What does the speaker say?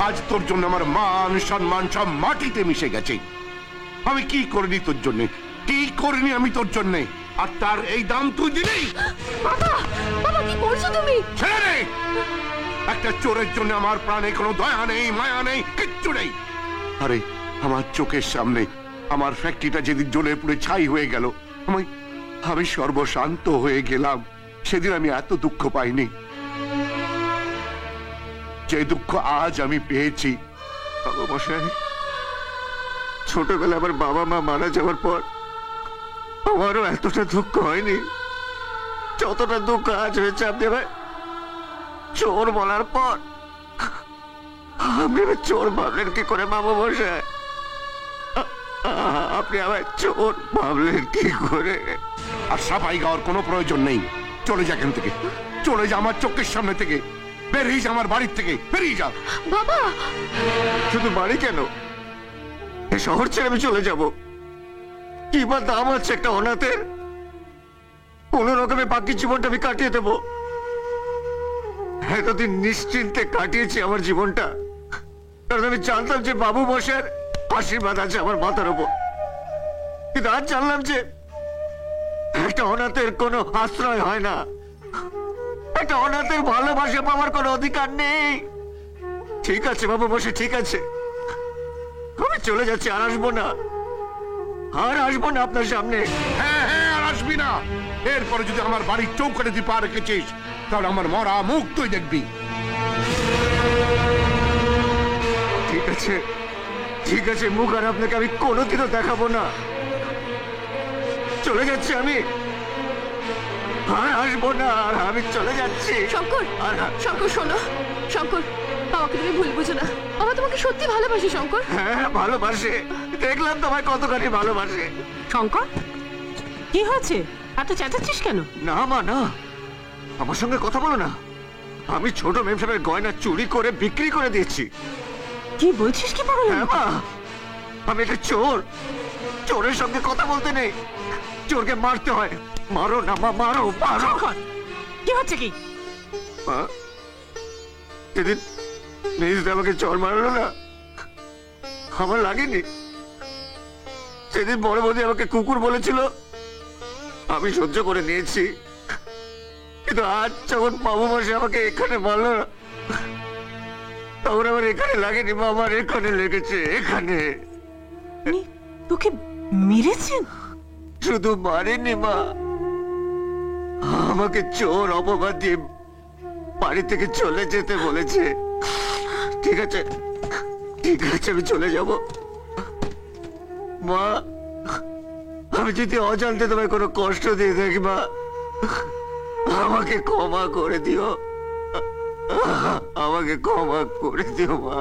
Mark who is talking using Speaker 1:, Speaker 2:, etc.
Speaker 1: আজ তোর জন্য আমার মান সম্মান সব মাটিতে মিশে গেছে। আমি কি করিনি তোর জন্য, কি করিনি আমি তোর জন্য, আর তার এই দাম তুই দিলি?
Speaker 2: বাবা, বাবা কি করছো তুমি?
Speaker 1: ছেড়ে দে। একটা চোরের জন্য আমার প্রাণে কোনো দয়া নেই, মায়া নেই, কিচ্ছু নেই। আরে আমার চোখের সামনে আমার ফ্যাক্টরিটা যেদিন জ্বলে পুড়ে ছাই হয়ে গেল, আমি সর্বশান্ত হয়ে গেলাম। সেদিন আমি এত দুঃখ পাইনি যে দুঃখ আজ আমি পেয়েছি।
Speaker 3: বাবা মশাই, ছোটবেলা আমার বাবা মা মারা যাওয়ার পর আমারও এতটা দুঃখ হয়নি যতটা দুঃখ আজ হয়েছে আপনি আমায় চোর বলার পর। আপনি আমায় চোর ভাবলেন কি করে বাবা মশাই? আপনি আমায় চোর ভাবলেন কি করে?
Speaker 1: আর সাফাই গাওয়ার কোনো প্রয়োজন নেই। চলে যা এখান থেকে, চলে যা আমার চোখের সামনে থেকে, বেরিয়ে যা আমার বাড়ির থেকে, বেরিয়ে যা।
Speaker 2: বাবা,
Speaker 3: শুধু বাড়ি কেন, এই শহর ছেড়ে আমি চলে যাব। কি বা দাম আছে একটা অনাথের? কোন রকমে বাকি জীবনটা আমি কাটিয়ে দেব। এতদিন নিশ্চিন্তে কাটিয়েছি আমার জীবনটা, কারণ আমি জানতাম যে বাবু মশাইয়ের আশীর্বাদ আছে আমার মাথার উপর। কিন্তু আজ জানলাম যে একটা অনাথের কোনো আশ্রয় হয় না, একটা অনাথের ভালোবাসা পাওয়ার কোনো অধিকার নেই। ঠিক আছে বাবু মশাই, ঠিক আছে, আমি চলে যাচ্ছি, আর আসবো না, আর আসবো না আপনার সামনে।
Speaker 1: হ্যাঁ হ্যাঁ, আর আসবি না। এরপরে যদি আমার বাড়ির চৌকাঠে তুই পা রেখেছিস, তাহলে আমার মরা মুখ তুই দেখবি।
Speaker 3: ঠিক আছে, ঠিক আছে, মুখ আর আপনাকে আমি কোনোদিনও দেখাবো না। চলে যাচ্ছি আমি, আর আসবো না, আর আমি চলে যাচ্ছি।
Speaker 2: শঙ্কর,
Speaker 3: আর-
Speaker 2: শঙ্কর শোনো, শঙ্কর, বাবাকে তুমি ভুল বুঝো না। বাবা তোমাকে সত্যি ভালোবাসে শঙ্কর।
Speaker 3: হ্যাঁ ভালোবাসে, দেখলাম তোমায় কতখানি ভালোবাসে।
Speaker 4: শঙ্কর, কি হয়েছে? এত চেঁচাচ্ছিস কেন?
Speaker 3: না মা, না, আমার সঙ্গে কথা বলো না। আমি ছোট মেম সাহেবের গয়না চুরি করে বিক্রি করে দিয়েছি।
Speaker 4: কি বলছিস কি পাগল?
Speaker 3: হ্যাঁ মা, আমি একটা চোর, চোরের সঙ্গে কথা বলতে নেই, চোরকে মারতে হয়। মারো না মা, মারো মারো।
Speaker 4: শঙ্কর, কি হচ্ছে কি?
Speaker 3: মা, সেদিন মেজদা আমাকে চর মারলো না, আমার লাগেনি। সেদিন বড় বৌদি আমাকে কুকুর বলেছিল, আমি সহ্য করে নিয়েছি। কিন্তু আজ যখন বাবু মাসে আমাকে এখানে মারলো না, তখন আমার এখানে লাগেনি মা, আমার এখানে লেগেছে, এখানে।
Speaker 4: উনি তোকে মেরেছেন?
Speaker 3: শুধু মারেনি মা, আমাকে চোর অপবাদ দিয়ে বাড়ি থেকে চলে যেতে বলেছে। ঠিক আছে, ঠিক আছে, আমি চলে যাব মা। আমি যদি অজান্তে তোমায় কোনো কষ্ট দিয়ে থাকি মা, আমাকে ক্ষমা করে দিও, আমাকে ক্ষমা করে দিও মা।